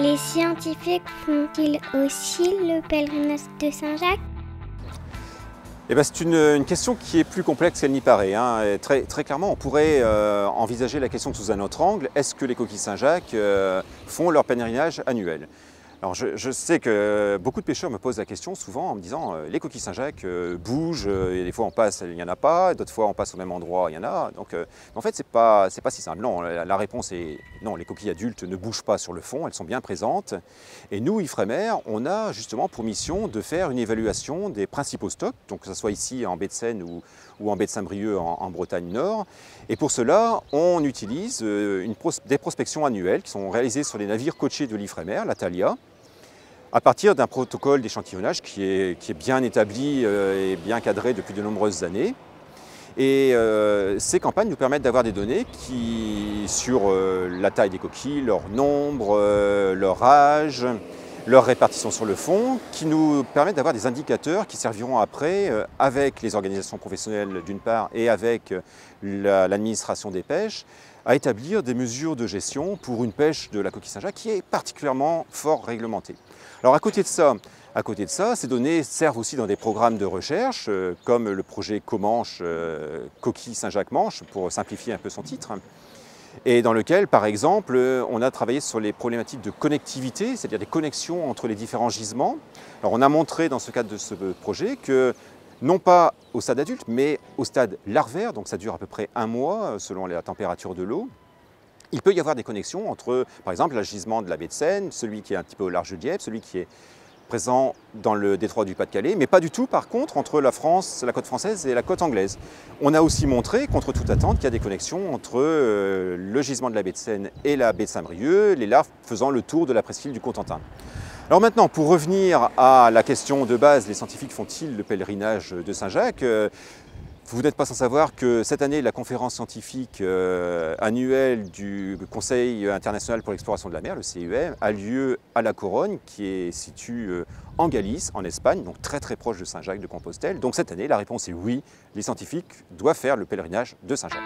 Les scientifiques font-ils aussi le pèlerinage de Saint-Jacques? Eh ben, c'est une question qui est plus complexe qu'elle n'y paraît, hein. Et très clairement, on pourrait envisager la question sous un autre angle. Est-ce que les coquilles Saint-Jacques font leur pèlerinage annuel? Alors je sais que beaucoup de pêcheurs me posent la question souvent en me disant les coquilles Saint-Jacques bougent, et des fois on passe, il n'y en a pas, d'autres fois on passe au même endroit, il y en a. Donc en fait c'est pas si simple. Non, la réponse est non, les coquilles adultes ne bougent pas sur le fond, elles sont bien présentes. Et nous, Ifremer, on a justement pour mission de faire une évaluation des principaux stocks, donc que ce soit ici en baie de Seine ou en baie de Saint-Brieuc en Bretagne Nord. Et pour cela, on utilise des prospections annuelles qui sont réalisées sur les navires coachés de l'Ifremer, la Thalia, à partir d'un protocole d'échantillonnage qui est bien établi et bien cadré depuis de nombreuses années. Et ces campagnes nous permettent d'avoir des données sur la taille des coquilles, leur nombre, leur âge, leur répartition sur le fond, qui nous permettent d'avoir des indicateurs qui serviront après, avec les organisations professionnelles d'une part et avec l'administration des pêches, à établir des mesures de gestion pour une pêche de la coquille Saint-Jacques qui est particulièrement fort réglementée. Alors à côté de ça, ces données servent aussi dans des programmes de recherche, comme le projet Comanche, Coquille Saint-Jacques-Manche, pour simplifier un peu son titre, et dans lequel, par exemple, on a travaillé sur les problématiques de connectivité, c'est-à-dire des connexions entre les différents gisements. Alors on a montré dans ce cadre de ce projet que, non pas au stade adulte, mais au stade larvaire, donc ça dure à peu près 1 mois selon la température de l'eau, il peut y avoir des connexions entre, par exemple, le gisement de la baie de Seine, celui qui est un petit peu au large de Dieppe, celui qui est présent dans le détroit du Pas-de-Calais, mais pas du tout par contre entre la France, la côte française et la côte anglaise. On a aussi montré, contre toute attente, qu'il y a des connexions entre le gisement de la baie de Seine et la baie de Saint-Brieuc, les larves faisant le tour de la presqu'île du Cotentin. Alors maintenant, pour revenir à la question de base, les scientifiques font-ils le pèlerinage de Saint-Jacques? Vous n'êtes pas sans savoir que cette année, la conférence scientifique annuelle du Conseil international pour l'exploration de la mer, le CEM, a lieu à La Corogne, qui est située en Galice, en Espagne, donc très proche de Saint-Jacques-de-Compostelle. Donc cette année, la réponse est oui, les scientifiques doivent faire le pèlerinage de Saint-Jacques.